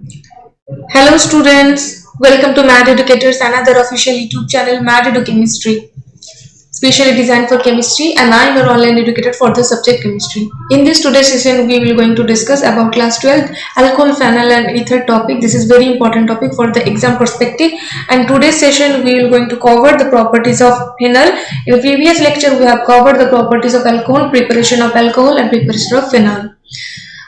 Hello students, welcome to Mad Educators, another official YouTube channel Mad Edu Chemistry, specially designed for chemistry, and I am your online educator for the subject chemistry. In this today's session, we will going to discuss about class 12 alcohol, phenol and ether topic. This is very important topic for the exam perspective, and today's session we will going to cover the properties of phenol. In the previous lecture, we have covered the properties of alcohol, preparation of alcohol and preparation of phenol.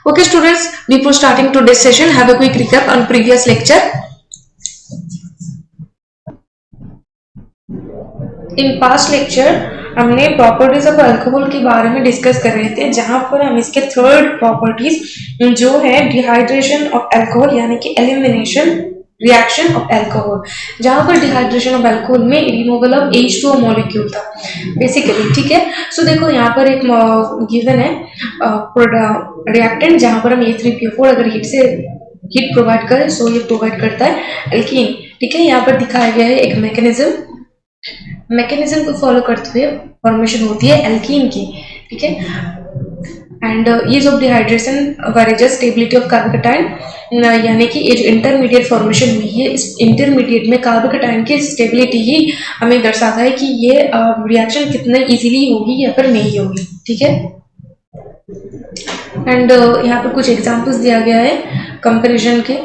Okay students, before starting today's session, have a quick recap on previous lecture. In past lecture हमने properties of alcohol के बारे में discuss कर रहे थे, जहां पर हम इसके थर्ड प्रॉपर्टीज जो है डिहाइड्रेशन ऑफ अल्कोहल यानी कि एलिमिनेशन रिएक्शन ऑफ अल्कोहल, जहां पर डिहाइड्रेशन ऑफ अल्कोहल में रिमूवल ऑफ H2O मॉलिक्यूल था बेसिकली। ठीक है, सो देखो यहाँ पर एक गिवन है रिएक्टेंट, जहां पर हम A3PO4 अगर हीट प्रोवाइड करें सो ये प्रोवाइड करता है एल्कीन। ठीक है, यहाँ पर दिखाया गया है एक मैकेनिज्म को फॉलो करते हुए फॉर्मेशन होती है एल्कीन की। ठीक है, and ease of dehydration varies stability of carbocation, यानी कि ये जो इंटरमीडिएट फॉर्मेशन हुई है, इस इंटरमीडिएट में कार्बोकेटाइन की स्टेबिलिटी ही हमें दर्शाता है कि ये रिएक्शन कितने इजीली होगी या फिर नहीं होगी। ठीक है, एंड यहाँ पर कुछ एग्जांपल्स दिया गया है कंपैरिजन के।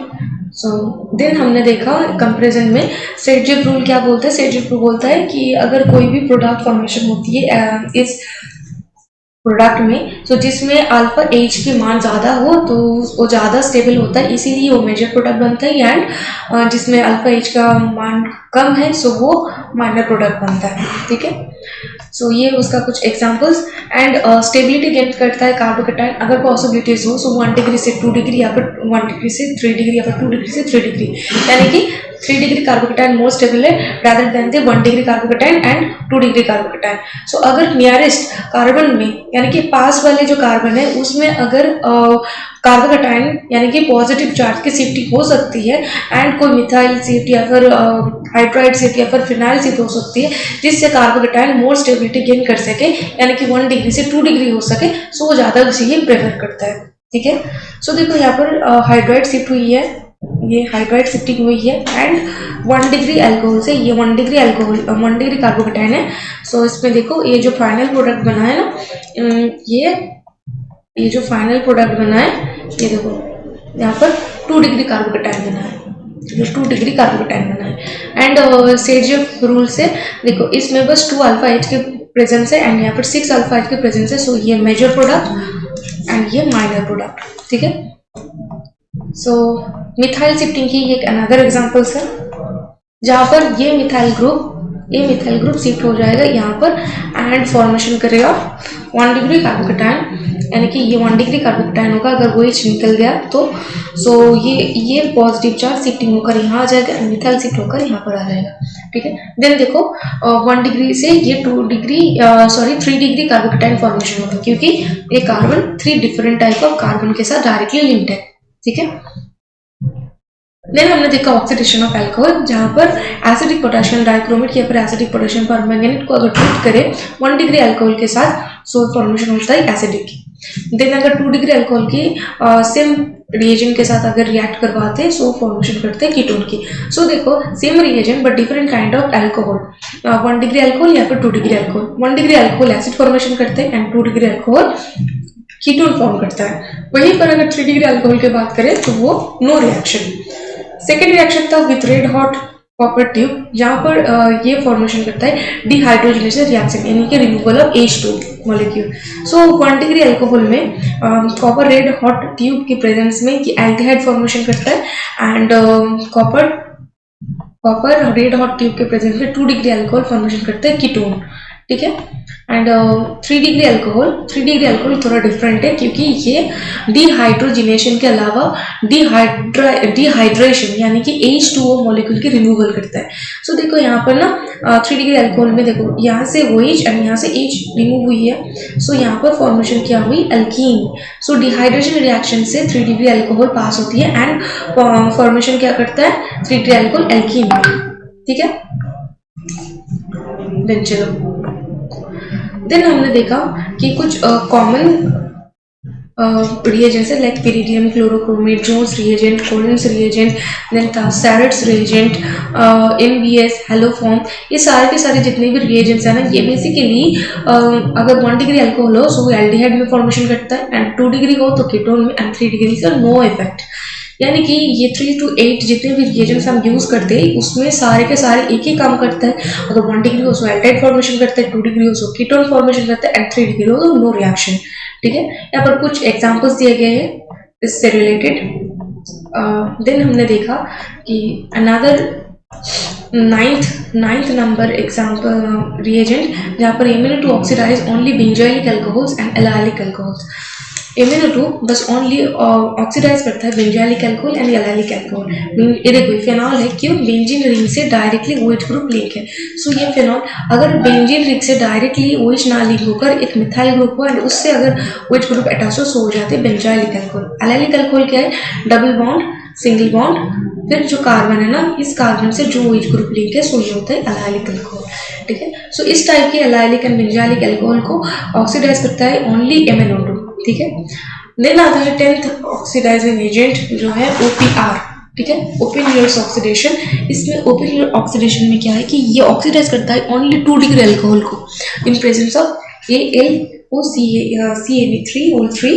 देन हमने देखा कंपैरिजन में सेडजिफ रूल क्या बोलता है। सेडजिफ रूल बोलता है कि अगर कोई भी प्रोडक्ट फॉर्मेशन होती है इस प्रोडक्ट में, जिसमें अल्फा एच की मान ज़्यादा हो तो वो ज़्यादा स्टेबल होता है, इसीलिए वो मेजर प्रोडक्ट बनता है, एंड जिसमें अल्फा एच का मान कम है वो माइनर प्रोडक्ट बनता है। ठीक है, ये उसका कुछ एग्जांपल्स। एंड स्टेबिलिटी गेन करता है कार्बोकेटाइन अगर पॉसिबिलिटीज हो, 1 डिग्री से 2 डिग्री या फिर 1 डिग्री से 3 डिग्री या फिर 2 डिग्री से 3 डिग्री, यानी कि 3 डिग्री कार्बोकेटाइन मोर स्टेबल है rather than the 1 degree carbocation and 2 degree carbocation. अगर नियरेस्ट कार्बन में यानी कि पास वाले जो कार्बन है उसमें अगर कार्बोकेटाइन यानी कि पॉजिटिव चार्ज की शिफ्टिंग हो सकती है, एंड कोई मिथाइल शिफ्ट या फिर हाइड्राइड शिफ्ट या फिर फिनाइल शिफ्ट हो सकती है, जिससे कार्बोकेटाइन मोर स्टेबिलिटी गेन कर सके, यानी कि 1 डिग्री से 2 डिग्री हो सके, वो ज़्यादा उसी ही प्रेफर करता है। ठीक है, देखो यहाँ पर हाइड्राइड शिफ्ट हुई है, ये हाइड्राइड शिफ्टिंग हुई है, एंड 1 डिग्री अल्कोहल से ये 1 डिग्री अल्कोहल 1 डिग्री कार्बोकेटाइन है। इसमें देखो ये जो फाइनल प्रोडक्ट बना है ना, ये जो फाइनल प्रोडक्ट बना है, ये देखो यहाँ पर 2 डिग्री कार्बोकेटाइन बना है, जो 2 डिग्री कार्बोकेटाइन बना है। एंड सेडजिफ रूल से देखो इसमें बस 2 अल्फा एच के प्रेजेंस है, एंड यहाँ पर 6 अल्फा एच के प्रेजेंस है, ये मेजर प्रोडक्ट एंड ये माइनर प्रोडक्ट। ठीक है, मिथाइल शिफ्टिंग की एक अनदर एग्जांपल्स है, जहां पर ये मिथाइल ग्रुप शिफ्ट हो जाएगा यहाँ पर एंड फॉर्मेशन करेगा 1 डिग्री कार्बोकेटाइन, यानी कि ये 1 डिग्री कार्बोकेटाइन होगा। अगर वो एच निकल गया तो ये पॉजिटिव चार्ज शिफ्टिंग होकर यहाँ आ जाएगा, मिथाइल शिफ्ट होकर यहाँ पर आ जाएगा। ठीक है, देन देखो 1 डिग्री से ये 3 डिग्री कार्बोकेटाइन फॉर्मेशन होगा, क्योंकि ये carbon 3 different type of carbon के साथ डायरेक्टली लिंक्ड है। ठीक है, देन हमने देखा ऑक्सीडेशन ऑफ अल्कोहल, जहां पर एसिडिक पोटेशियम डाइक्रोमेट या फिर एसिडिक पोटेशियम परमैंगनेट को अगर ट्रीट करें 1 डिग्री अल्कोहल के साथ, फॉर्मेशन होता है एसिडिक की। देन अगर 2 डिग्री अल्कोहल की सेम रिएजेंट के साथ अगर रिएक्ट करवाते हैं फॉर्मेशन करते हैं कीटोन की। देखो same reagent but different kind of alcohol, 1 degree alcohol या फिर 2 degree alcohol. 1 degree alcohol acid formation करते हैं and 2 degree alcohol ketone form करता है। वहीं पर अगर 3 डिग्री अल्कोहल की बात करें तो वो नो रिएक्शन। सेकेंड रिएक्शन था with red hot copper tube, जहां पर ये फॉर्मेशन करता है डिहाइड्रोजनेशन रिएक्शन, यानी कि removal of H2 molecule. 1 degree alcohol में कॉपर रेड हॉट ट्यूब की प्रेजेंस में एल्डिहाइड फॉर्मेशन करता है, and copper red hot tube के प्रेजेंस में 2 डिग्री अल्कोहल फॉर्मेशन करता है कीटोन। ठीक है, एंड 3 डिग्री अल्कोहल थोड़ा डिफरेंट है, क्योंकि ये डिहाइड्रोजिनेशन के अलावा डिहाइड्रेशन यानी कि H2O मॉलिक्यूल की रिमूवल करता है। देखो यहाँ पर ना 3 डिग्री अल्कोहल में देखो यहाँ से OH एंड यहाँ से H रिमूव हुई है, यहाँ पर फॉर्मेशन क्या हुई एल्कीन। डिहाइड्रेशन रिएक्शन से 3 डिग्री अल्कोहल पास होती है एंड फॉर्मेशन क्या करता है 3 डिग्री अल्कोहल एल्कीन। ठीक है, देन हमने देखा कि कुछ कॉमन reagents है like pyridium, chlorochromate, Jones reagent, Collins reagent, then Saret's reagent, NBS, haloform, ये सारे के सारे जितने भी reagents हैं ना, ये basically अगर 1 डिग्री अल्कोहल हो तो वो एल्डिहाइड में फॉर्मेशन करता है, एंड 2 डिग्री हो तो कीटोन में, एंड 3 डिग्री का नो इफेक्ट। यानी कि ये 3 to 8 जितने भी रिएजेंट्स हम यूज करते हैं उसमें सारे के सारे एक ही काम करता है। अगर 1 डिग्री हो तो एल्डिहाइड फॉर्मेशन करता है, 2 डिग्री हो तो कीटोन फॉर्मेशन करता है, एंड 3 डिग्री हो तो नो रिएक्शन। ठीक है, यहाँ पर कुछ एग्जांपल्स दिए गए हैं इससे रिलेटेड। देन हमने देखा कि another ninth number example reagent जहाँ पर M N O two oxidise only benzylic alcohols and allylic alcohols. M N O two बस ओनली ऑक्सीडाइज करता है benzylic alcohol and allylic alcohol. ये देखो फेनॉल है, क्यों? बेंजीन रिंग से डायरेक्टली OH ग्रुप लिंक है। सो ये फेनॉल अगर बेंजीन रिंग से डायरेक्टली OH ना लिंक होकर एक मिथाइल ग्रुप हो एंड उससे अगर OH ग्रुप अटैच हो जाते हैं बेंजोइलिक अल्कोहल। एल्काइलिक अल्कोहल क्या है? डबल बॉन्ड, सिंगल बॉन्ड, फिर जो कार्बन है ना, इस कार्बन से जो OH ग्रुप लिंक है सो ये होता है एल्काइलिक अल्कोहल। ठीक है, सो इस टाइप के एल्काइलिक एंड बेंजोइलिक अल्कोहल को ऑक्सीडाइज करता है ओनली एमिनो टू। ठीक है, देन आता है 10th ऑक्सीडाइजिंग एजेंट जो है OPR। ठीक है, ओपन रिवर्स ऑक्सीडेशन। इसमें ओपन रिवर्स ऑक्सीडेशन में क्या है कि ये ऑक्सीडाइज करता है ओनली 2 डिग्री अल्कोहल को in presence of CaOCl3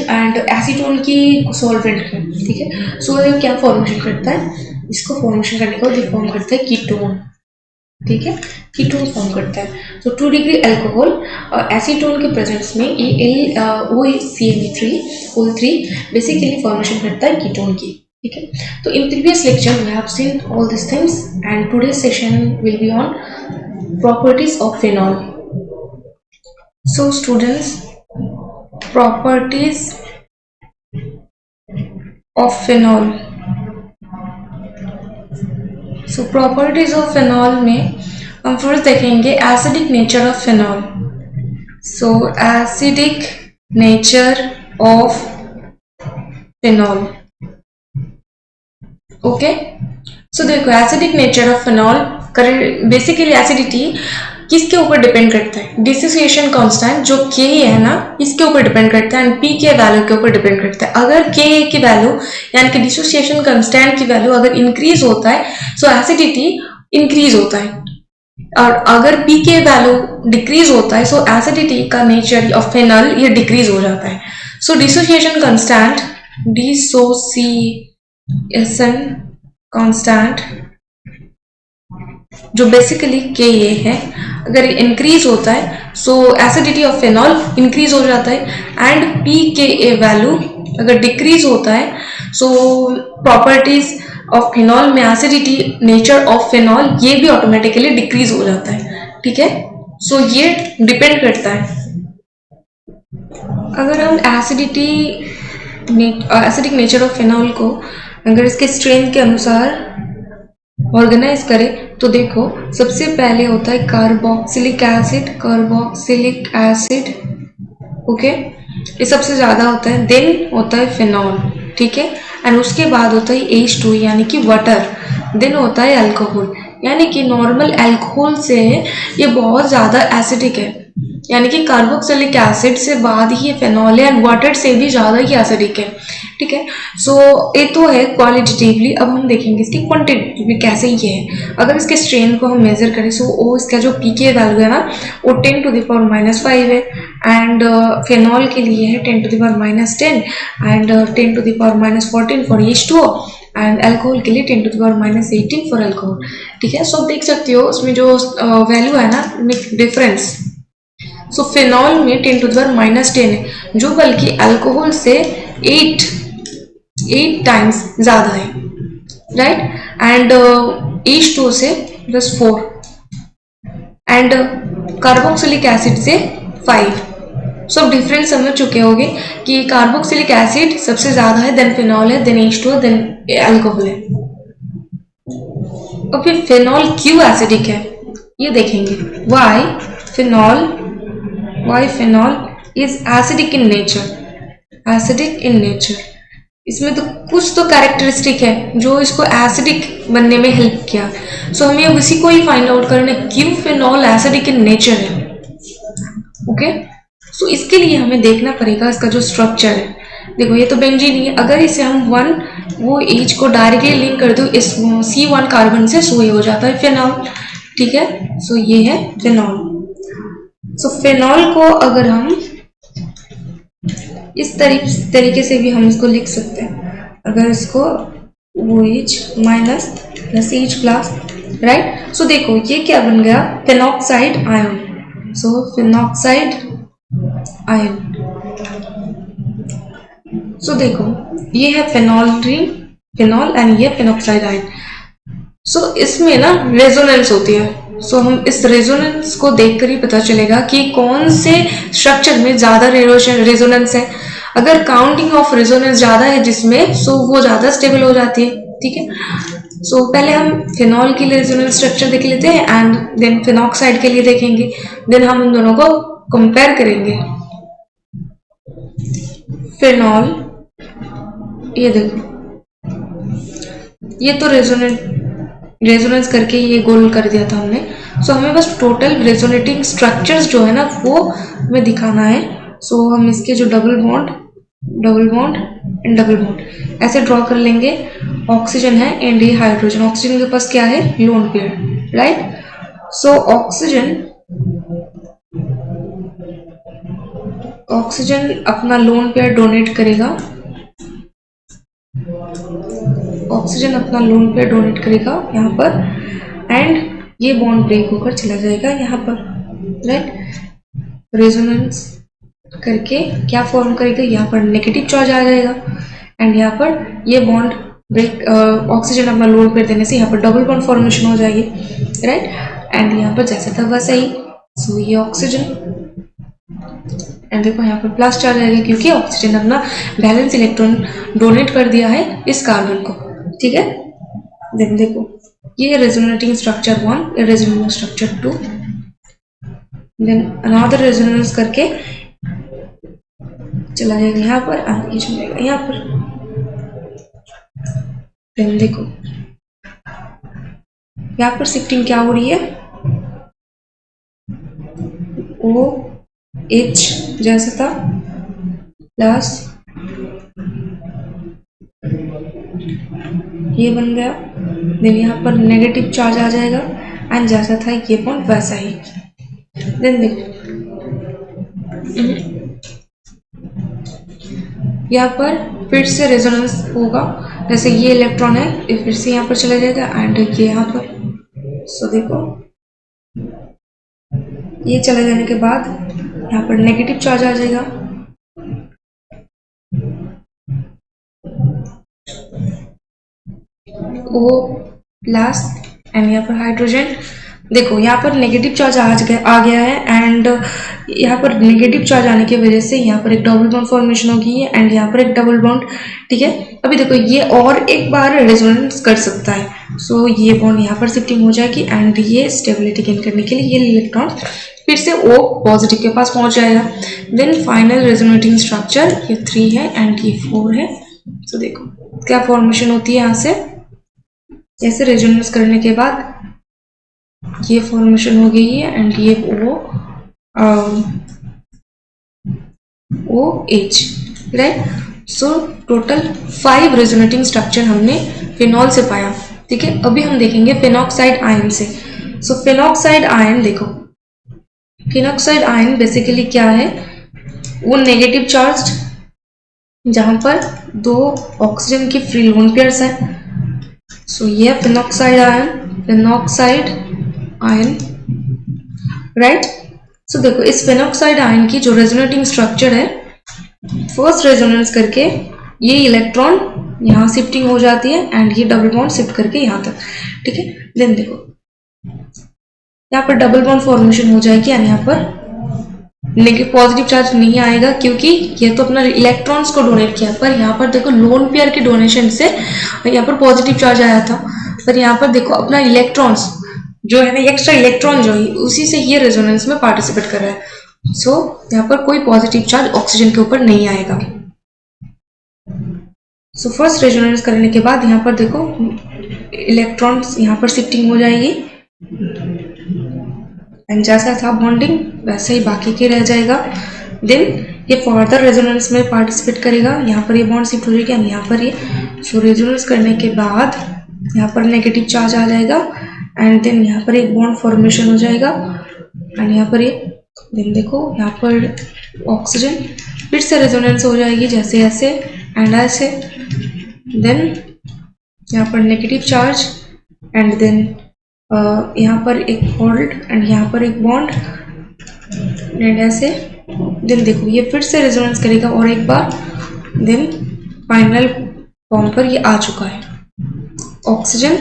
and acetone की सॉल्वेंट में। ठीक है, सो ये क्या फॉर्मेशन करता है? इसको फॉर्मेशन करने के बाद ये फॉर्म करता है कीटोन। ठीक है, कीटोन फॉर्म करता है। तो 2 डिग्री अल्कोहल एसीटोन के प्रेजेंस में OCl3 बेसिकली फॉर्मेशन करता है कीटोन की। ठीक है, तो in previous lecture we have seen all this things and today's session will be on properties of phenol. So students, properties of phenol. So properties of phenol में हम first देखेंगे acidic nature of phenol. So acidic nature of phenol. Okay, so देखो acidic nature of phenol basically acidity किसके ऊपर depend करता है? Dissociation constant जो Ka है ना, इसके ऊपर डिपेंड करता है एंड P के वैल्यू के ऊपर डिपेंड करता है। अगर Ka की वैल्यू यानी कि डिसोसिएशन कांस्टेंट की वैल्यू अगर इंक्रीज होता है सो एसिडिटी इंक्रीज होता है, और अगर P के वैल्यू डिक्रीज होता है सो एसिडिटी का नेचर ऑफ फेनॉल ये डिक्रीज हो जाता है। सो डिसोसिएशन कांस्टेंट जो बेसिकली Ka है अगर इंक्रीज होता है so acidity of phenol increase हो जाता है, एंड pKa वैल्यू अगर डिक्रीज होता है सो प्रॉपर्टीज ऑफ फेनॉल में एसिडिटी नेचर ऑफ फेनॉल ये भी ऑटोमेटिकली डिक्रीज हो जाता है। ठीक है, सो ये डिपेंड करता है। अगर हम एसिडिक नेचर ऑफ फेनॉल को अगर इसके स्ट्रेंथ के अनुसार ऑर्गेनाइज करें तो देखो सबसे पहले होता है कार्बोक्सिलिक एसिड। ओके, ये सबसे ज्यादा होता है। देन होता है फेनॉल। ठीक है, एंड उसके बाद होता है H2 यानी कि वाटर। देन होता है अल्कोहल, यानी कि नॉर्मल अल्कोहल से ये बहुत ज्यादा एसिडिक है, यानी कि कार्बोक्सिलिक एसिड से बाद ही फेनॉल है, एंड वाटर से भी ज्यादा ही एसिडिक है। ठीक है, सो ये तो है क्वालिटेटिवली। अब हम देखेंगे इसकी क्वांटिटेटिवली कैसे ये है। अगर इसके स्ट्रेन को हम मेजर करें सो वो इसका जो pK वैल्यू है ना वो 10⁻⁻5 है, एंड फेनॉल के लिए है 10⁻⁻10 and 10⁻⁻14 for H2O, and alcohol के लिए 10⁻⁻18 फॉर अल्कोहल। ठीक है, सो देख सकते हो उसमें जो वैल्यू है ना डिफरेंस। सो फेनॉल में 10⁻⁻10 है जो बल्कि अल्कोहल से 8 टाइम्स ज्यादा है, राइट, एंड H2O से बस 4 एंड कार्बोक्सिलिक एसिड से 5। सो डिफरेंस समझ चुके होंगे कि कार्बोक्सिलिक एसिड सबसे ज्यादा है, देन फेनॉल है, देन H2O, देन अल्कोहल है। और फिर फेनॉल क्यों एसिडिक है ये देखेंगे। Why phenol is acidic in nature. इसमें तो कुछ तो कैरेक्टरिस्टिक है जो इसको एसिडिक बनने में हेल्प किया। सो हमें अब इसी को ही फाइंड आउट करना है क्यों फेनॉल एसिडिक इन नेचर है। ओके, सो इसके लिए हमें देखना पड़ेगा इसका जो स्ट्रक्चर है। देखो ये तो बेंजीन ही है, अगर इसे हम वो H को डायरेक्टली लिंक कर दो इस C1 कार्बन से, सो ये हो जाता है फिनॉल। ठीक है, सो ये है फिनॉल। सो फिनॉल को अगर हम इस तरीके से भी हम इसको लिख सकते हैं, अगर इसको OH minus plus H plus, right. So देखो ये क्या बन गया, phenoxide ion. So phenoxide ion. So देखो ये है फिनॉल रिंग, फिनॉल, एंड ये फिनॉक्साइड आयन। सो इसमें ना रेजोनेंस होती है। सो हम इस रेजोनेंस को देखकर ही पता चलेगा कि कौन से स्ट्रक्चर में ज्यादा रेजोनेंस है। अगर काउंटिंग ऑफ रेजोनेंस ज्यादा है जिसमें, सो वो ज्यादा स्टेबल हो जाती है। ठीक है, सो पहले हम फिनॉल के लिए रेजोनेंस स्ट्रक्चर देख लेते हैं एंड देन फिनॉक्साइड के लिए देखेंगे, देन हम उन दोनों को कंपेयर करेंगे। फिनॉल, ये देखो ये तो रेजोनेंस करके ये गोल कर दिया था हमने। सो हमें बस टोटल रेजोनेटिंग स्ट्रक्चर्स जो है ना वो हमें दिखाना है। सो हम इसके जो double bond and double bond ऐसे ड्रॉ कर लेंगे। ऑक्सीजन है एंड ये हाइड्रोजन। ऑक्सीजन के पास क्या है, lone pair, right. So oxygen अपना लोन पेयर डोनेट करेगा, ऑक्सीजन अपना लोन पेयर डोनेट करेगा यहाँ पर, एंड ये बॉन्ड ब्रेक होकर चला जाएगा यहाँ पर, राइट। रेजोनेंस करके क्या फॉर्म करेगा, यहाँ पर नेगेटिव चार्ज आ जाएगा एंड यहाँ पर ये बॉन्ड ब्रेक, ऑक्सीजन अपना लोन पेयर देने से यहाँ पर डबल बॉन्ड फॉर्मेशन हो जाएगी, राइट। एंड यहाँ पर जैसा था वैसा ही। सो ये ऑक्सीजन एंड देखो यहाँ पर प्लस चार्ज आएगा क्योंकि ऑक्सीजन अपना बैलेंस इलेक्ट्रॉन डोनेट कर दिया है इस कार्बन को। ठीक है, देन देखो ये resonating structure 1, resonating structure 2, then another resonance करके चला जाएगा यहाँ पर, आगे चलेगा यहाँ पर। देन देखो यहाँ पर शिफ्टिंग क्या हो रही है, OH जैसा था प्लस ये बन गया, देन यहाँ पर नेगेटिव चार्ज आ जाएगा एंड जैसा था ये बॉन्ड वैसा ही। देन देखो यहाँ पर फिर से रेजोनेंस होगा, जैसे ये इलेक्ट्रॉन है ये फिर से यहाँ पर चला जाएगा एंड ये यहाँ पर। सो देखो ये चले जाने के बाद यहाँ पर नेगेटिव चार्ज आ जाएगा, O प्लस एंड यहाँ पर हाइड्रोजन। देखो यहाँ पर नेगेटिव चार्ज आ गया है एंड यहाँ पर नेगेटिव चार्ज आने की वजह से यहाँ पर एक डबल बॉन्ड फॉर्मेशन हो गई है एंड यहाँ पर एक डबल बॉन्ड। ठीक है, अभी देखो ये और एक बार रेजोनेंस कर सकता है। सो ये बॉन्ड यहाँ पर शिफ्टिंग हो जाएगी एंड ये स्टेबिलिटी गेन करने के लिए ये इलेक्ट्रॉन फिर से O पॉजिटिव के पास पहुंच जाएगा। देन फाइनल रेजोनेटिंग स्ट्रक्चर ये 3 है एंड ये 4 है। सो देखो क्या फॉर्मेशन होती है, यहाँ से ऐसे रेजोनेंस करने के बाद ये फॉर्मेशन हो गई है एंड ये OH, right. So total 5 resonating structure हमने फिनॉल से पाया। ठीक है, अभी हम देखेंगे फिनॉक्साइड आयन से। सो फिनॉक्साइड आयन देखो, फिनॉक्साइड आयन बेसिकली क्या है, वो नेगेटिव चार्ज जहां पर 2 ऑक्सीजन की फ्री लोन पेयर्स है। सो ये फिनॉक्साइड आयन, राइट। सो देखो इस फिनॉक्साइड आयन की जो रेजोनेटिंग स्ट्रक्चर है, फर्स्ट रेजोनेंस करके ये इलेक्ट्रॉन यहाँ शिफ्टिंग हो जाती है एंड ये डबल बॉन्ड शिफ्ट करके यहाँ तक। ठीक है, देन देखो यहाँ पर डबल बॉन्ड फॉर्मेशन हो जाएगी एंड यहाँ पर नेगेटिव पॉजिटिव चार्ज नहीं आएगा क्योंकि ये तो अपना इलेक्ट्रॉन्स को डोनेट किया, पर यहाँ पर देखो लोन पेयर के डोनेशन से यहाँ पर पॉजिटिव चार्ज आया था, पर यहाँ पर देखो अपना इलेक्ट्रॉन्स जो है ना, एक्स्ट्रा इलेक्ट्रॉन जो है उसी से ये रेजोनेंस में पार्टिसिपेट कर रहा है। सो यहाँ पर कोई पॉजिटिव चार्ज ऑक्सीजन के ऊपर नहीं आएगा। सो फर्स्ट रेजोनेंस करने के बाद यहाँ पर देखो इलेक्ट्रॉन्स यहाँ पर शिफ्टिंग हो जाएगी एंड जैसा था बॉन्डिंग वैसे ही बाकी के रह जाएगा। देन ये फर्दर रेजोनेंस में पार्टिसिपेट करेगा, यहाँ पर ये बॉन्ड शिफ्ट हो जाएगी एंड यहाँ पर ये सो रेजोनेंस करने के बाद यहाँ पर नेगेटिव चार्ज आ जाएगा एंड देन यहाँ पर एक बॉन्ड फॉर्मेशन हो जाएगा एंड यहाँ पर ये देन देखो यहाँ पर ऑक्सीजन फिर से रेजोनेंस हो जाएगी जैसे ऐसे एंड ऐसे, देन यहाँ पर नेगेटिव चार्ज एंड देन यहाँ पर एक होल्ड एंड यहाँ पर एक बॉन्ड एंड ऐसे, देन देखो ये फिर से रेजोनेंस करेगा और एक बार, देन फाइनल फॉर्म पर ये आ चुका है ऑक्सीजन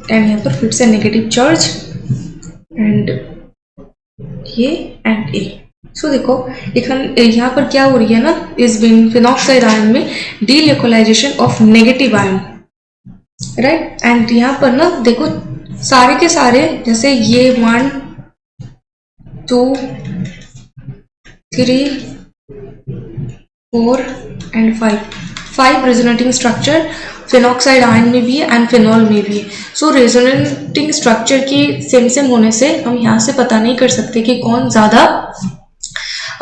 एंड यहाँ पर फिर से नेगेटिव चार्ज एंड ये एंड ए। सो देखो यहाँ पर क्या हो रही है ना, इस फिनॉक्साइड आयन में delocalization of negative ion, right. And यहाँ पर ना देखो सारे के सारे जैसे ये 1 2 3 4 and 5 resonating structure phenoxide ion में भी है एंड फिनॉल में भी है। सो रेजोनेटिंग स्ट्रक्चर की सेम होने से हम यहाँ से पता नहीं कर सकते कि कौन ज़्यादा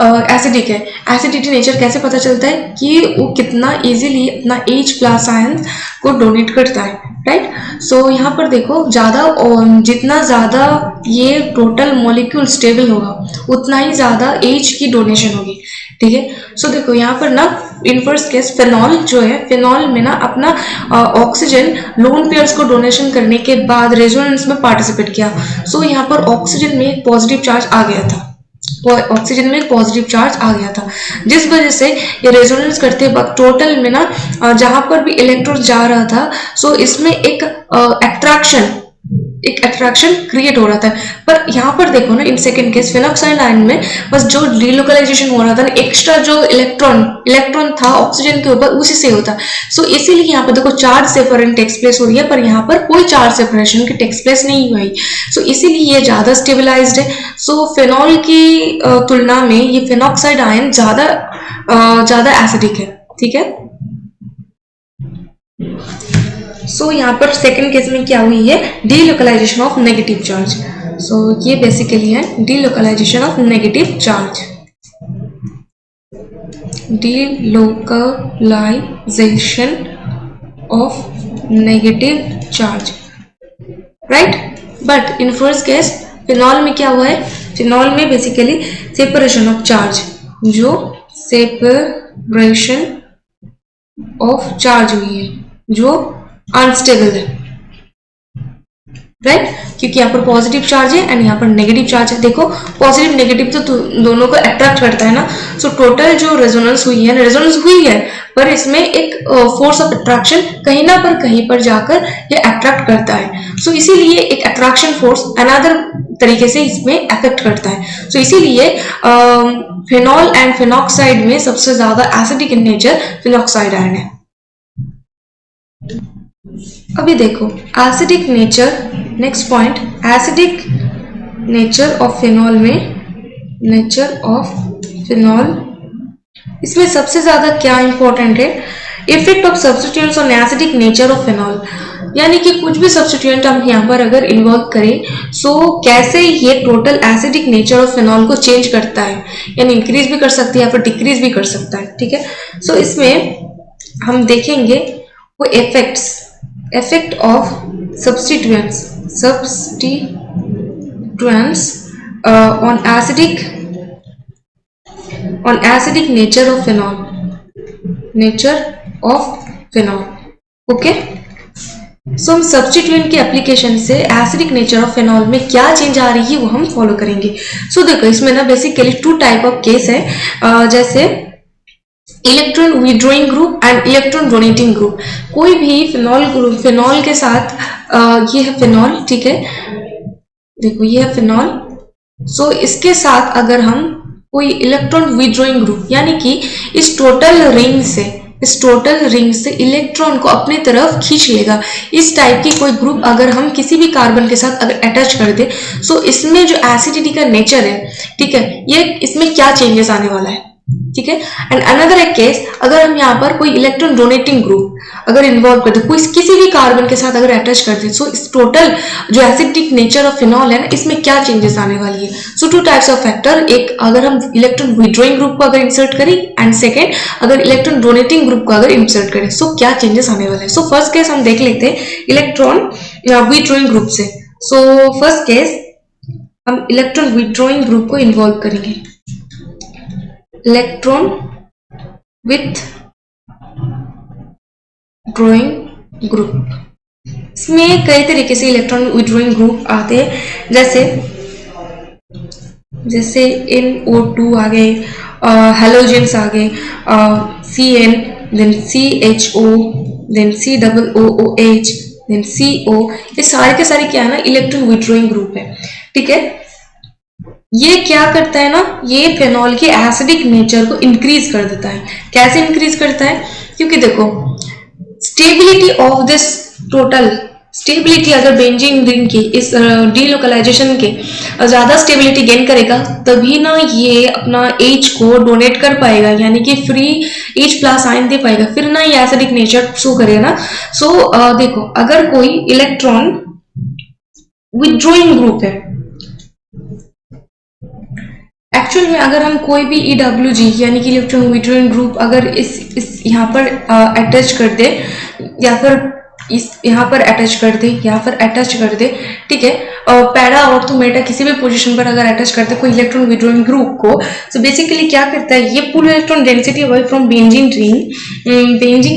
एसिडिक है। एसिडिटी नेचर कैसे पता चलता है कि वो कितना इजीली अपना H+ आयन को डोनेट करता है, राइट। सो यहाँ पर देखो जितना ज़्यादा ये टोटल मॉलिक्यूल स्टेबल होगा उतना ही ज़्यादा H की डोनेशन होगी, ठीक है। सो देखो यहाँ पर ना इन फर्स्ट केस फिनॉल जो है, फिनॉल में ना अपना ऑक्सीजन लोन पेयर्स को डोनेशन करने के बाद रेजोनेंस में पार्टिसिपेट किया। सो यहाँ पर ऑक्सीजन में एक पॉजिटिव चार्ज आ गया था, जिस वजह से ये रेजोनेंस करते वक्त टोटल में ना जहां पर भी इलेक्ट्रॉन जा रहा था सो इसमें एक अट्रैक्शन क्रिएट हो रहा था। पर यहाँ पर देखो ना in second case phenoxide ion में बस जो डीलोकलाइजेशन हो रहा था ना, एक्स्ट्रा जो इलेक्ट्रॉन था ऑक्सीजन के ऊपर उसी से होता। सो इसीलिए यहाँ पर देखो चार्ज सेपरेशन टेक्स प्लेस हो रही है, पर यहाँ पर कोई चार्ज सेपरेशन की टेक्स प्लेस नहीं हुई। सो इसीलिए ये ज्यादा स्टेबलाइज्ड है। सो फिनॉल की तुलना में ये फिनॉक्साइड आयन ज्यादा एसिडिक है, ठीक है। सो यहाँ पर सेकंड केस में क्या हुई है, delocalization of negative charge. So ये बेसिकली है delocalization of negative charge, delocalization of negative charge, right. But in first case phenol में क्या हुआ है, फिनॉल में बेसिकली सेपरेशन ऑफ चार्ज, जो सेपरेशन ऑफ चार्ज हुई है जो अनस्टेबल है, राइट। क्योंकि यहाँ पर पॉजिटिव चार्ज है एंड यहाँ पर नेगेटिव चार्ज है। देखो पॉजिटिव नेगेटिव तो दोनों को अट्रैक्ट करता है ना। सो टोटल जो रेजोनेंस हुई है पर इसमें एक फोर्स ऑफ अट्रैक्शन कहीं पर जाकर ये अट्रैक्ट करता है। सो इसीलिए एक अट्रैक्शन फोर्स अनदर तरीके से इसमें अफेक्ट करता है। सो इसीलिए फिनॉल एंड फिनॉक्साइड में सबसे ज्यादा acidic in nature phenoxide ion है। अभी देखो acidic nature, next point acidic nature of phenol में, नेचर ऑफ फिनॉल इसमें सबसे ज्यादा क्या इंपॉर्टेंट है, effect of substituents on acidic nature of phenol. यानी कि कुछ भी सब्स्टिट्यूएंट हम यहाँ पर अगर इन्वॉल्व करें सो कैसे ये total acidic nature of phenol को चेंज करता है, यानी इंक्रीज भी कर सकती है या फिर डिक्रीज भी कर सकता है, ठीक है। सो इसमें हम देखेंगे वो effect of substituents on acidic nature of phenol, okay. So हम सब्स्टिट्यूएंट के एप्लीकेशन से एसिडिक नेचर ऑफ फिनॉल में क्या चेंज आ रही है वो हम फॉलो करेंगे। सो देखो इसमें ना बेसिकली 2 टाइप ऑफ केस है, जैसे electron withdrawing group and electron donating group. कोई भी फिनॉल के साथ ये है फिनॉल, ठीक है, देखो ये है फिनॉल। सो इसके साथ अगर हम कोई इलेक्ट्रॉन विड्रॉइंग ग्रुप यानी कि इस टोटल रिंग से इलेक्ट्रॉन को अपनी तरफ खींच लेगा, इस टाइप की कोई ग्रुप अगर हम किसी भी कार्बन के साथ अगर अटैच कर दे, सो इसमें जो एसिडिटी का नेचर है, ठीक है, ये इसमें क्या चेंजेस आने वाला है। ठीक है। एंड अनदर एक केस, अगर हम यहाँ पर कोई इलेक्ट्रॉन डोनेटिंग ग्रुप अगर इन्वॉल्व करते कोई किसी भी कार्बन के साथ अगर अटैच करते, सो इस टोटल जो एसिडिक नेचर ऑफ फिनॉल है ना, इसमें क्या चेंजेस आने वाली है। सो टू टाइप्स ऑफ फैक्टर, एक अगर हम इलेक्ट्रॉन विड्रॉइंग ग्रुप को अगर इंसर्ट करें, एंड सेकेंड अगर इलेक्ट्रॉन डोनेटिंग ग्रुप को अगर इंसर्ट करें, सो क्या चेंजेस आने वाले हैं। सो फर्स्ट केस हम देख लेते हैं इलेक्ट्रॉन विड्रॉइंग ग्रुप से। सो फर्स्ट केस हम इलेक्ट्रॉन विड्रॉइंग ग्रुप को इन्वॉल्व करेंगे, इलेक्ट्रॉन विथ ड्रॉइंग ग्रुप। इसमें कई तरीके से इलेक्ट्रॉन विड्रॉइंग ग्रुप आते हैं, जैसे NO2 आ गए, हेलोजेंस आ गए, CN, then CHO, then COOH, then CO, ये सारे के सारे क्या है ना, इलेक्ट्रॉन विड्रॉइंग ग्रुप है। ठीक है, ये क्या करता है ना, ये फेनॉल के एसिडिक नेचर को इंक्रीज कर देता है। कैसे इंक्रीज करता है, क्योंकि देखो stability of this total stability, अगर बेंजीन रिंग की इस डीलोकलाइजेशन के ज्यादा स्टेबिलिटी गेन करेगा, तभी ना ये अपना H को डोनेट कर पाएगा, यानी कि फ्री H+ आयन दे पाएगा, फिर ना ये एसिडिक नेचर शो करेगा ना। सो देखो, अगर कोई इलेक्ट्रॉन विड्रॉइंग ग्रुप है, एक्चुअल में अगर हम कोई भी EWG यानी कि इलेक्ट्रॉन विड्रॉइंग ग्रुप अगर इस यहाँ पर अटैच कर दे, या फिर इस यहाँ पर अटैच कर दे, यहाँ पर अटैच कर दे, ठीक है, पैरा और तो मेटा किसी भी पोजीशन पर अगर अटैच करते कोई इलेक्ट्रॉन विड्रॉइंग ग्रुप को, तो बेसिकली क्या करता है, ये pull electron density away from benzene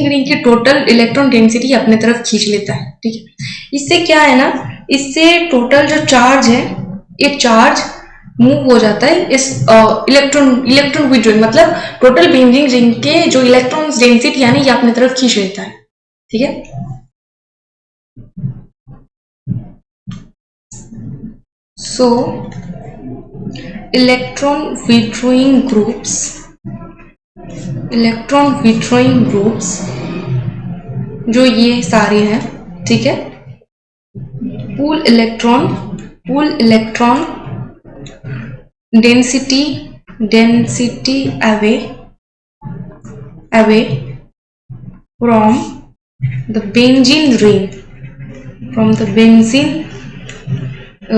ring की टोटल इलेक्ट्रॉन डेंसिटी अपने तरफ खींच लेता है। ठीक है, इससे क्या है ना, इससे टोटल जो चार्ज है, ये चार्ज मूव हो जाता है इस इलेक्ट्रॉन विड्रॉइंग, मतलब टोटल बेंजीन रिंग के जो इलेक्ट्रॉन डेंसिटी यानी ये अपने तरफ खींच लेता है। ठीक है, so electron withdrawing groups जो ये सारे हैं, ठीक है, pull electron density away from the benzene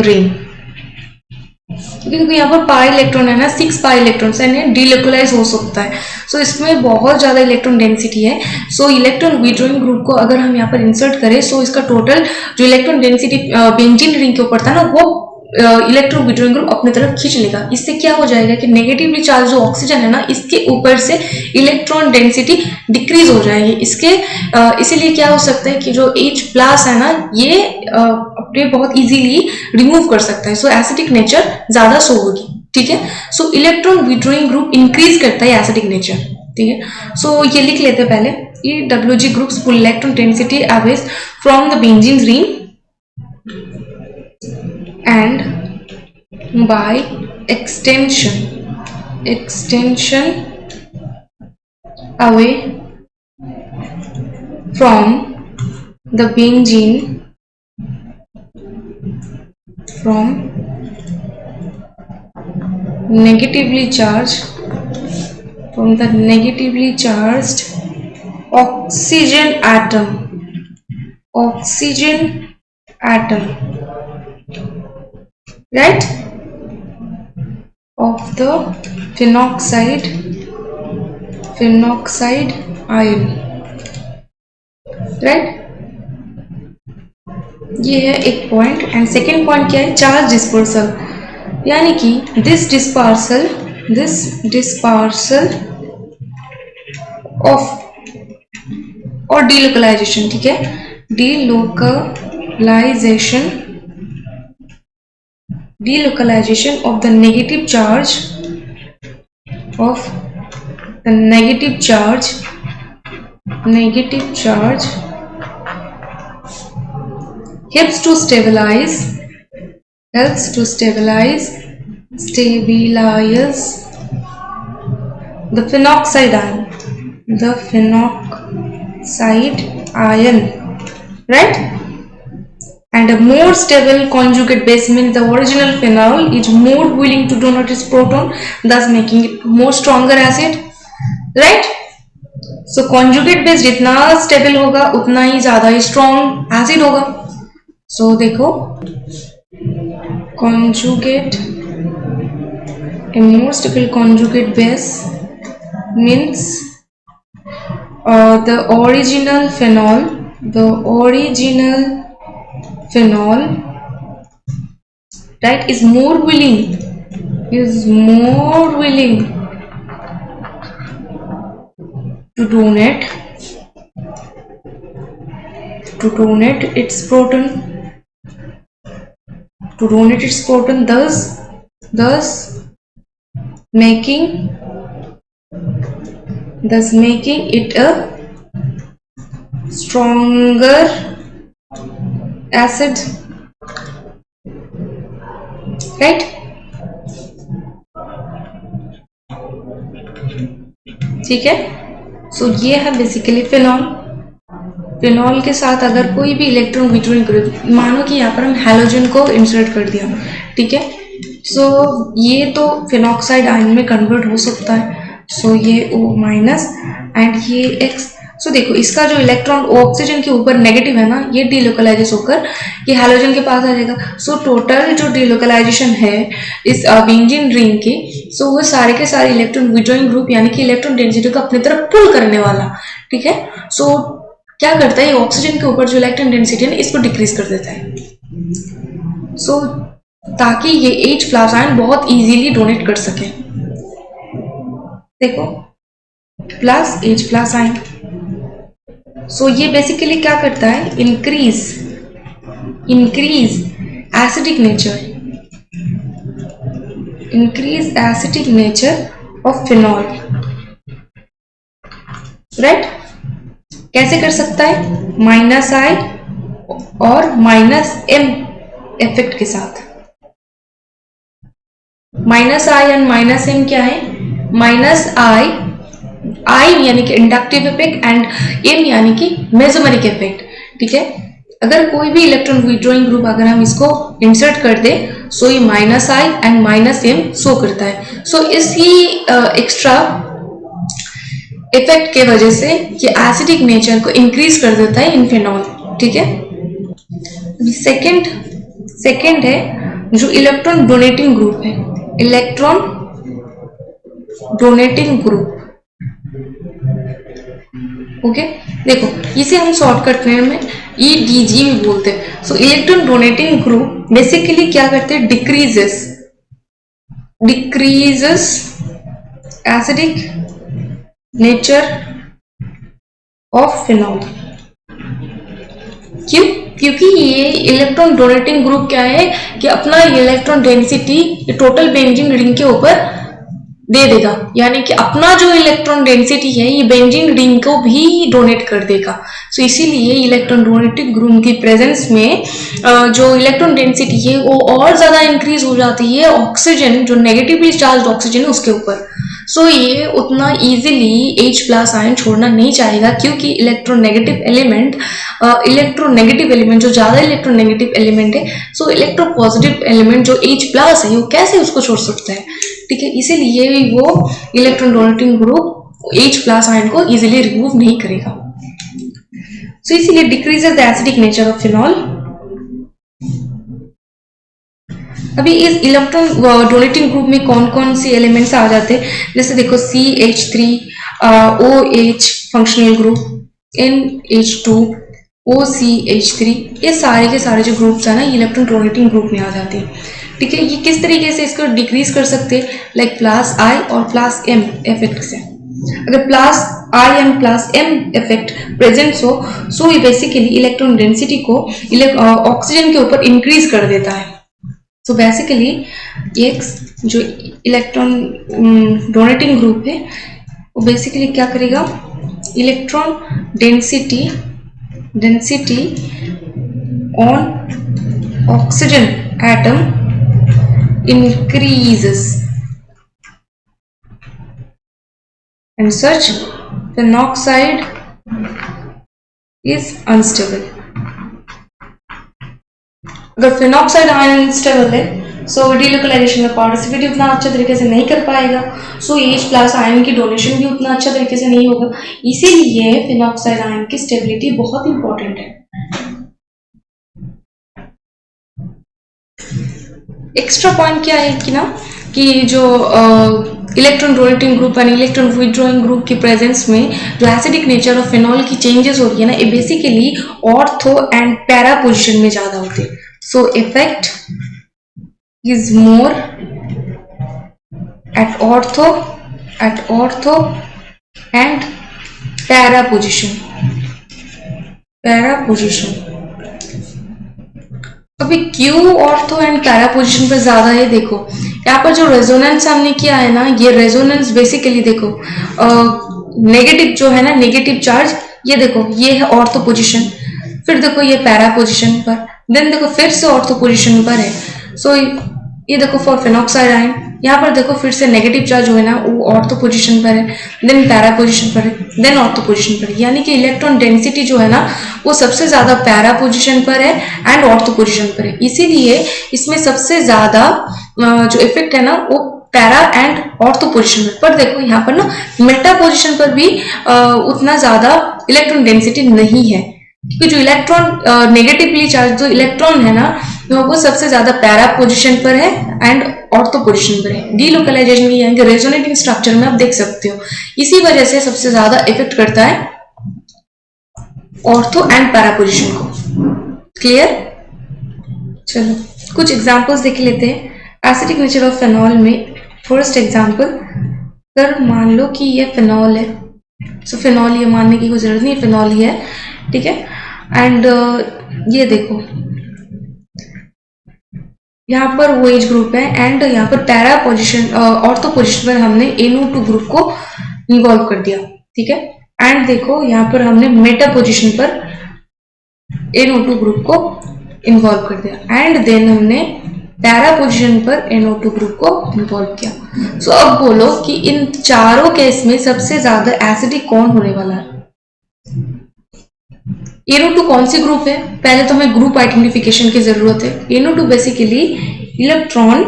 ring, क्योंकि यहाँ पर पाई इलेक्ट्रॉन है ना, 6 पाई इलेक्ट्रॉन है, डीलोकलाइज हो सकता है। सो इसमें बहुत ज्यादा इलेक्ट्रॉन डेंसिटी है। सो इलेक्ट्रॉन विड्रॉइंग ग्रुप को अगर हम यहाँ पर इंसर्ट करें, सो इसका टोटल जो इलेक्ट्रॉन डेंसिटी बेंजीन रिंग के ऊपर था ना, वो इलेक्ट्रॉन विड्रॉइंग ग्रुप अपने तरफ खींच लेगा। इससे क्या हो जाएगा कि नेगेटिवली चार्ज जो ऑक्सीजन है ना, इसके ऊपर से इलेक्ट्रॉन डेंसिटी डिक्रीज हो जाएगी। इसीलिए क्या हो सकता है कि जो H+ है ना, ये अपने बहुत इजीली रिमूव कर सकता है। सो एसिडिक नेचर ज्यादा शो होगी। ठीक है, सो इलेक्ट्रॉन विड्रॉइंग ग्रुप इंक्रीज करता है एसिडिक नेचर। ठीक है, सो ये लिख लेते हैं पहले, EWG groups pull electron density away from the benzene ring and by extension away from the benzene from negatively charged oxygen atom, right, of the phenoxide ion, right। ये है एक पॉइंट। एंड सेकेंड पॉइंट क्या है, charge dispersal, यानी कि this dispersal of और delocalisation. ठीक है, delocalization of the negative charge helps to stabilize the phenoxide ion, right। and a more stable conjugate base means the original phenol is more willing to donate its proton, thus making it more stronger acid, right? So conjugate base जितना stable होगा उतना ही ज़्यादा strong acid होगा. So देखो conjugate, a more stable conjugate base means the original phenol, right, is more willing to donate its proton, thus making it a stronger acid, right? ठीक है. So ये है बेसिकली फिनॉल के साथ अगर कोई भी इलेक्ट्रॉन विड्रॉइंग ग्रुप, मानो कि यहाँ पर हम हैलोजन को इंसर्ट कर दिया, ठीक है. सो ये तो फिनॉक्साइड आयन में कन्वर्ट हो सकता है. सो ये O- एंड ये X. सो देखो इसका जो इलेक्ट्रॉन ऑक्सीजन के ऊपर नेगेटिव है ना, ये डीलोकलाइज होकर ये हैलोजन के पास आ जाएगा. सो टोटल जो डीलोकलाइजेशन है इस बेंजीन रिंग के, सो वो सारे के सारे इलेक्ट्रॉन विड्रॉइंग ग्रुप यानी कि इलेक्ट्रॉन डेंसिटी को अपनी तरफ पुल करने वाला, ठीक है. सो क्या करता है, ऑक्सीजन के ऊपर जो इलेक्ट्रॉन डेंसिटी है इसको डिक्रीज कर देता है. सो ताकि ये H+ आयन बहुत इजीली डोनेट कर सके. देखो प्लस H+ आयन. सो ये बेसिकली क्या करता है, increase acidic nature of phenol, right. कैसे कर सकता है, -I और -M इफेक्ट के साथ. -I एंड -M क्या है, I यानी कि इंडक्टिव इफेक्ट एंड M यानी कि मेसोमेरिक इफेक्ट, ठीक है. अगर कोई भी इलेक्ट्रॉन विड्रॉइंग ग्रुप अगर हम इसको इंसर्ट कर दे, सो ये -I एंड -M शो करता है. सो इसी एक्स्ट्रा इफेक्ट के वजह से ये एसिडिक नेचर को इंक्रीज कर देता है इन फिनॉल, ठीक है. सेकंड है जो इलेक्ट्रॉन डोनेटिंग ग्रुप है, इलेक्ट्रॉन डोनेटिंग ग्रुप. ओके देखो इसे हम शॉर्टकट में EDG भी बोलते हैं. सो इलेक्ट्रॉन डोनेटिंग ग्रुप बेसिकली क्या करते हैं, decreases acidic nature of phenol. क्यों, क्योंकि ये इलेक्ट्रॉन डोनेटिंग ग्रुप क्या है कि अपना electron density total benzene ring के ऊपर दे देगा, यानी कि अपना जो इलेक्ट्रॉन डेंसिटी है ये बेंजीन रिंग को भी डोनेट कर देगा. सो इसीलिए इलेक्ट्रॉन डोनेटिंग ग्रुप की प्रेजेंस में जो इलेक्ट्रॉन डेंसिटी है वो और ज्यादा इंक्रीज हो जाती है ऑक्सीजन, जो नेगेटिवली चार्ज ऑक्सीजन है उसके ऊपर. सो ये उतना इजीली H+ आयन छोड़ना नहीं चाहेगा, क्योंकि इलेक्ट्रोनेगेटिव एलिमेंट जो ज्यादा इलेक्ट्रोनेगेटिव एलिमेंट है, सो इलेक्ट्रोपॉजिटिव एलिमेंट जो H+ है वो कैसे उसको छोड़ सकता है, ठीक है. इसीलिए वो electron donating group H+ ion को इजीली रिमूव नहीं करेगा. सो इसीलिए decreases the acidic nature of phenol. अभी इस इलेक्ट्रॉन डोनेटिंग ग्रुप में कौन कौन सी एलिमेंट्स आ जाते हैं, जैसे देखो CH3, OH functional group, NH2, OCH3, ये सारे के सारे जो ग्रुप्स है ना इलेक्ट्रॉन डोनेटिंग ग्रुप में आ जाते हैं, ठीक है. ये किस तरीके से इसको डिक्रीज कर सकते हैं, लाइक +I और +M इफेक्ट से. अगर +I and +M effect present हो, सो ये बेसिकली इलेक्ट्रॉन डेंसिटी को ऑक्सीजन के ऊपर इंक्रीज कर देता है. सो बेसिकली X जो इलेक्ट्रॉन डोनेटिंग ग्रुप है वो बेसिकली क्या करेगा, electron density on oxygen atom increases and such phenoxide is unstable. अगर फिनॉक्साइड आयन स्टेबल है सो डीलोकलाइजेशन में पार्टिसिपेट उतना अच्छा तरीके से नहीं कर पाएगा, सो H प्लस आयन की डोनेशन भी उतना अच्छा तरीके से नहीं होगा। इसीलिए फिनॉक्साइड आयन की स्टेबिलिटी बहुत इंपॉर्टेंट है। एक्स्ट्रा पॉइंट क्या है कि ना कि जो electron donating group and electron withdrawing group की प्रेजेंस में जो एसिडिक नेचर ऑफ फिनॉल की चेंजेस हो रही है ना, ये basically ortho and para position में ज्यादा होते हैं। So effect is more at ortho and para position. अभी क्यू ऑर्थो एंड पैरा पोजिशन पर ज्यादा है। देखो यहाँ पर जो रेजोनेंस हमने किया है ना, ये रेजोनेंस बेसिकली देखो नेगेटिव जो है ना, नेगेटिव चार्ज, ये देखो ये है ऑर्थो पोजिशन, फिर देखो ये पैरा पोजिशन पर, देन देखो फिर से ऑर्थो पोजिशन पर है। सो ये देखो फॉर फिनॉक्साइड आयन यहाँ पर देखो फिर से नेगेटिव चार्ज जो है ना वो ऑर्थो पोजिशन पर है, देन पैरा पोजिशन पर है, देन ऑर्थो पोजिशन पर है। यानी कि इलेक्ट्रॉन डेंसिटी जो है ना वो सबसे ज्यादा पैरा पोजिशन पर है एंड ऑर्थो पोजिशन पर है। इसीलिए इसमें सबसे ज्यादा जो इफेक्ट है ना वो पैरा एंड ऑर्थो पोजिशन पर देखो यहाँ पर ना मेटा पोजिशन पर भी उतना ज्यादा इलेक्ट्रॉन डेंसिटी नहीं है, क्योंकि जो इलेक्ट्रॉन नेगेटिवली चार्ज जो इलेक्ट्रॉन है ना वो सबसे ज्यादा पैरा पोजिशन पर है एंड ऑर्थो पोजिशन पर है। डीलोकलाइजेशन की यानी कि रेजोनेटिंग स्ट्रक्चर में आप देख सकते हो, इसी वजह से सबसे ज्यादा इफेक्ट करता है ऑर्थो एंड पैरा पोजिशन को। क्लियर? चलो कुछ एग्जांपल्स देख लेते हैं। एसिडिक नेचर ऑफ फेनॉल में फर्स्ट एग्जांपल, अगर मान लो कि ये फेनॉल है, सो फेनॉल ये मानने की कोई जरूरत नहीं, फेनॉल ही है, ठीक है। एंड ये देखो यहाँ पर वो एज ग्रुप है एंड यहाँ पर पैरा पोजिशन ऑर्थो पोजिशन पर हमने NO2 ग्रुप को इन्वॉल्व कर दिया, ठीक है। एंड देखो यहाँ पर हमने मेटा पोजिशन पर NO2 ग्रुप को इन्वॉल्व कर दिया एंड देन हमने पैरा पोजिशन पर NO2 ग्रुप को इन्वॉल्व किया। सो अब बोलो कि इन चारों केस में सबसे ज्यादा एसिडिक कौन होने वाला है? NO2 कौन सी ग्रुप है? पहले तो हमें ग्रुप आइडेंटिफिकेशन की जरूरत है। NO2 basically electron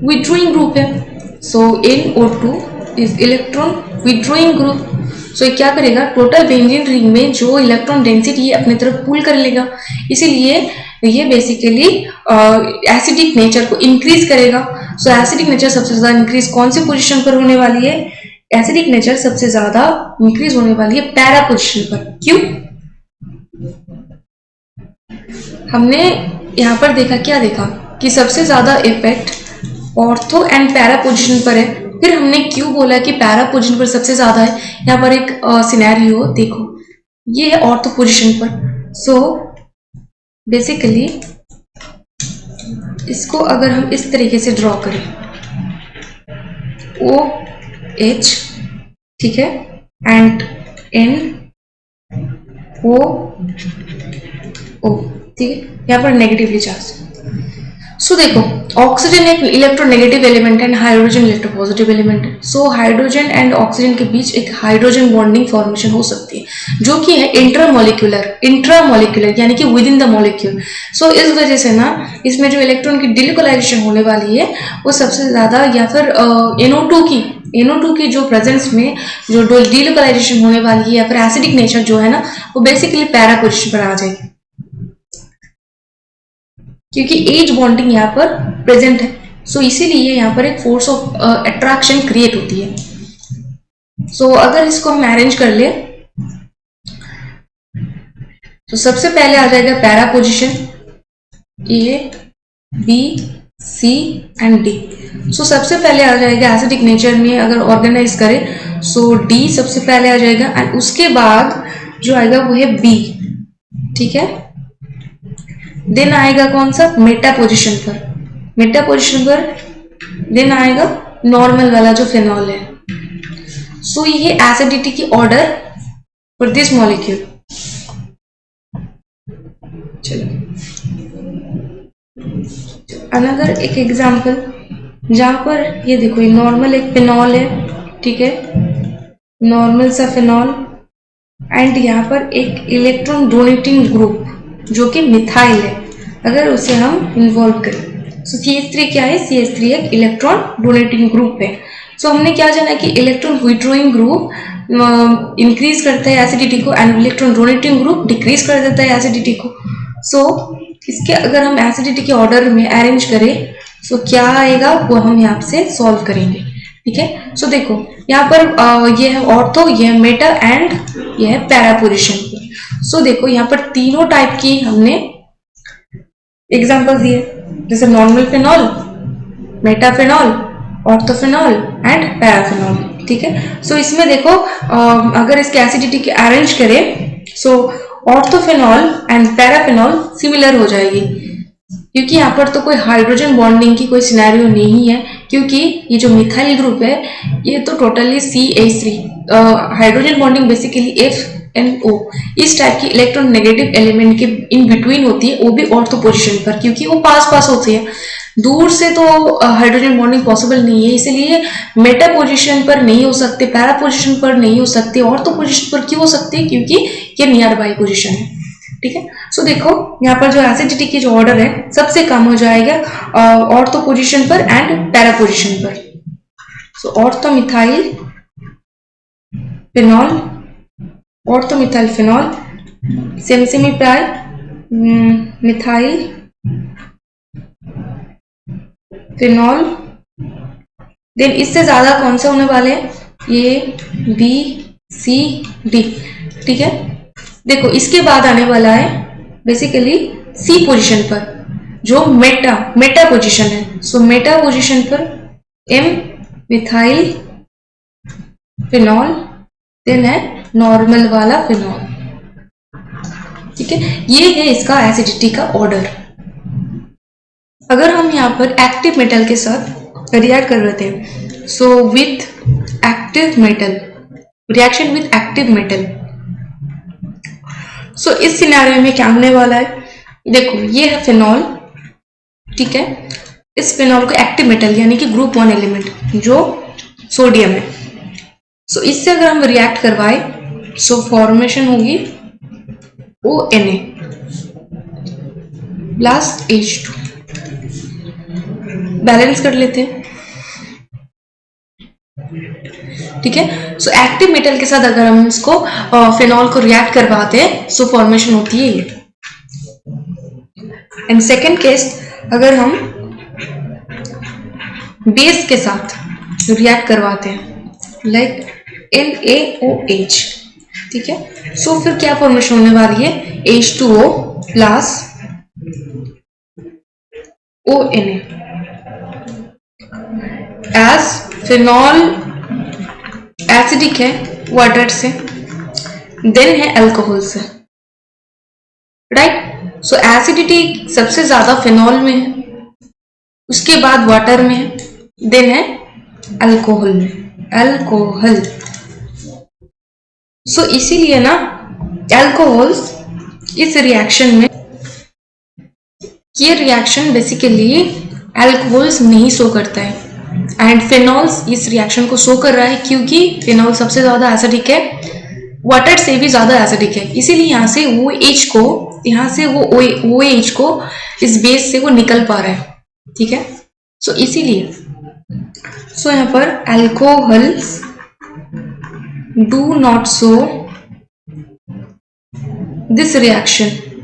withdrawing group है, so NO2 is electron withdrawing group. So क्या करेगा, टोटल बेंजीन रिंग में जो इलेक्ट्रॉन डेंसिटी है अपनी तरफ पुल कर लेगा, इसीलिए ये बेसिकली एसिडिक नेचर को इंक्रीज करेगा। सो एसिडिक नेचर सबसे ज्यादा इंक्रीज कौन सी पोजीशन पर होने वाली है? एसिडिक नेचर सबसे ज्यादा इंक्रीज होने वाली है पैरा पोजीशन पर। क्यों? हमने यहाँ पर देखा, क्या देखा कि सबसे ज्यादा effect ortho and para position पर है। फिर हमने क्यों बोला कि पैरा पोजीशन पर सबसे ज्यादा है? यहाँ पर एक सिनेरियो देखो, ये है ऑर्थो पोजीशन पर। सो बेसिकली इसको अगर हम इस तरीके से ड्रॉ करें, OH, ठीक है, एंड NO, ठीक है, यहाँ पर नेगेटिवली चार्ज। सो देखो ऑक्सीजन एक इलेक्ट्रोनेगेटिव एलिमेंट है, हाइड्रोजन इलेक्ट्रोपॉजिटिव एलिमेंट है। सो हाइड्रोजन एंड ऑक्सीजन के बीच एक हाइड्रोजन बॉन्डिंग फॉर्मेशन हो सकती है, जो कि है इंट्रामोलिक्यूलर यानी कि विद इन द मॉलिक्यूल। सो इस वजह से ना इसमें जो इलेक्ट्रॉन की डिलोकलाइजेशन होने वाली है वो सबसे ज्यादा, या फिर NO2 की जो प्रेजेंस में जो डिलोकलाइजेशन होने वाली है या फिर एसिडिक नेचर जो है ना वो बेसिकली पैरा पोजीशन पर आ जाएगी, क्योंकि एज बॉन्डिंग यहाँ पर प्रेजेंट है। सो इसीलिए यहाँ पर एक फोर्स ऑफ अट्रैक्शन क्रिएट होती है। सो अगर इसको हम अरेंज कर ले तो सबसे पहले आ जाएगा para position, A, B, C and D। सो सबसे पहले आ जाएगा एसिडिक नेचर में अगर ऑर्गेनाइज करें, सो D सबसे पहले आ जाएगा एंड उसके बाद जो आएगा वो है B, ठीक है। देन आएगा कौन सा? मेटा पोजीशन पर देन आएगा नॉर्मल वाला जो फेनॉल है। सो ये एसिडिटी की ऑर्डर फॉर दिस मॉलिक्यूल। चलो अनदर एक एग्जांपल, जहां पर ये देखो ये नॉर्मल एक फेनॉल है, ठीक है, नॉर्मल सा फेनॉल एंड यहाँ पर एक इलेक्ट्रॉन डोनेटिंग ग्रुप जो कि मिथाइल है। अगर उसे हम इन्वॉल्व करें। सो CH3 क्या है? CH3 एक इलेक्ट्रॉन डोनेटिंग ग्रुप है। सो हमने क्या जाना कि इलेक्ट्रॉन विड्रॉइंग ग्रुप इंक्रीज करता है एसिडिटी को and electron donating group decrease कर देता है एसिडिटी को। सो इसके अगर हम एसिडिटी के ऑर्डर में अरेंज करें सो क्या आएगा वो हम यहाँ से सॉल्व करेंगे। ठीक है, सो देखो यहाँ पर ये है ऑर्थो, ये है मेटा एंड ये है पैरा पोजीशन। सो देखो यहाँ पर तीनों टाइप की हमने एग्जांपल दिए, जैसे नॉर्मल फिनॉल, मेटाफिनॉल, ऑर्थोफिनॉल एंड पैराफिनॉल। ठीक है, सो इसमें देखो अगर इसके एसिडिटी के अरेंज करें सो ऑर्थोफिनॉल एंड पैराफिनॉल सिमिलर हो जाएगी, क्योंकि यहाँ पर तो कोई हाइड्रोजन बॉन्डिंग की कोई सिनेरियो नहीं है, क्योंकि ये जो मिथाइल ग्रुप है ये तो totally CH3 hydrogen bonding basically FNO इस टाइप की इलेक्ट्रॉन नेगेटिव एलिमेंट के इन बिटवीन होती है, वो भी ऑर्थो पोजीशन पर, क्योंकि वो पास पास होती है, दूर से तो हाइड्रोजन बॉन्डिंग पॉसिबल नहीं है, इसलिए मेटा पोजीशन पर नहीं हो सकते, पैरा पोजीशन पर नहीं हो सकते, ऑर्थो पोजीशन पर क्यों हो सकते हैं? क्योंकि ये नियर बाई पोजीशन है। ठीक है, सो देखो यहाँ पर जो एसिडिटी की जो ऑर्डर है सबसे कम हो जाएगा ऑर्थो पोजीशन पर एंड पैरा पोजीशन पर। सो ऑर्थोमिथाइल फिनॉल, ऑर्थोमिथाइल फिनॉल, सेमी प्राय मिथाइल फिनॉल, देन इससे ज्यादा कौन से होने वाले हैं? A B C D। ठीक है, देखो इसके बाद आने वाला है बेसिकली C पोजीशन पर जो मेटा पोजीशन है। सो मेटा पोजीशन पर M मिथाइल फिनॉल, देन है नॉर्मल वाला फिनॉल। ठीक है, ये है इसका एसिडिटी का ऑर्डर। अगर हम यहाँ पर एक्टिव मेटल के साथ रिएक्ट कर रहे थे so with active metal, reaction with active metal, so इस सिनेरियो में क्या होने वाला है? देखो ये है फिनॉल। ठीक है, इस फिनॉल को एक्टिव मेटल यानी कि ग्रुप 1 एलिमेंट जो सोडियम है, सो इससे अगर हम रिएक्ट करवाए सो फॉर्मेशन होगी ONA प्लस H2। बैलेंस कर लेते हैं। ठीक है, सो एक्टिव मेटल के साथ अगर हम इसको फिनॉल को रिएक्ट करवाते हैं सो फॉर्मेशन होती है ये। एंड सेकेंड केस अगर हम बेस के साथ रिएक्ट करवाते हैं लाइक NaOH। ठीक है, सो फिर क्या फॉर्मेशन होने वाली है? H2O plus ONA। As phenol acidic है वाटर से, देन है अल्कोहल से, राइट। सो एसिडिटी सबसे ज्यादा फिनॉल में है, उसके बाद वाटर में है, देन है अल्कोहल में, अल्कोहल। सो इसीलिए ना अल्कोहल्स इस रिएक्शन में, ये रिएक्शन बेसिकली अल्कोहल्स नहीं शो करता है एंड फिनॉल्स इस रिएक्शन को शो कर रहा है, क्योंकि फिनॉल सबसे ज्यादा एसिडिक है, वाटर से भी ज्यादा एसिडिक है, इसीलिए यहाँ से OH को, यहाँ से वो OH को इस बेस से वो निकल पा रहा है। ठीक है, सो इसीलिए सो यहाँ पर alcohols do not show this reaction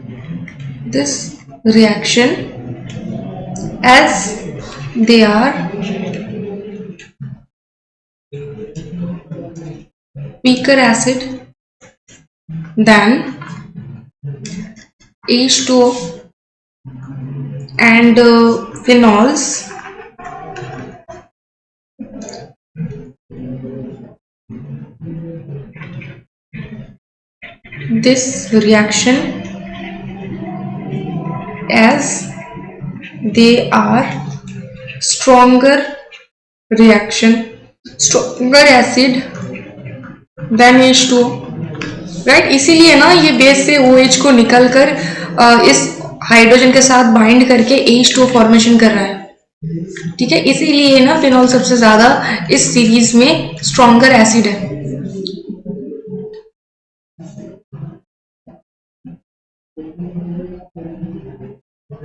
as they are weaker acid than H2O and phenols this reaction as they are stronger acid than H2O, right. इसीलिए ना ये बेस से OH को निकलकर इस हाइड्रोजन के साथ बाइंड करके H2O फॉर्मेशन कर रहा है। ठीक है, इसीलिए ना फिनॉल सबसे ज्यादा इस सीरीज में स्ट्रॉन्गर एसिड है। If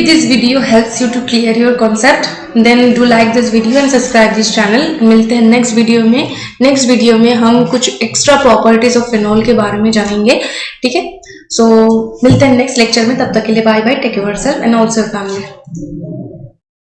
this video helps you to clear your concept, then do like this video and subscribe this channel. मिलते हैं नेक्स्ट वीडियो में. नेक्स्ट वीडियो में हम कुछ एक्स्ट्रा प्रॉपर्टीज ऑफ फिनॉल के बारे में जानेंगे. ठीक है, सो मिलते हैं नेक्स्ट लेक्चर में. तब तक के लिए bye bye. Take care yourself and also your family.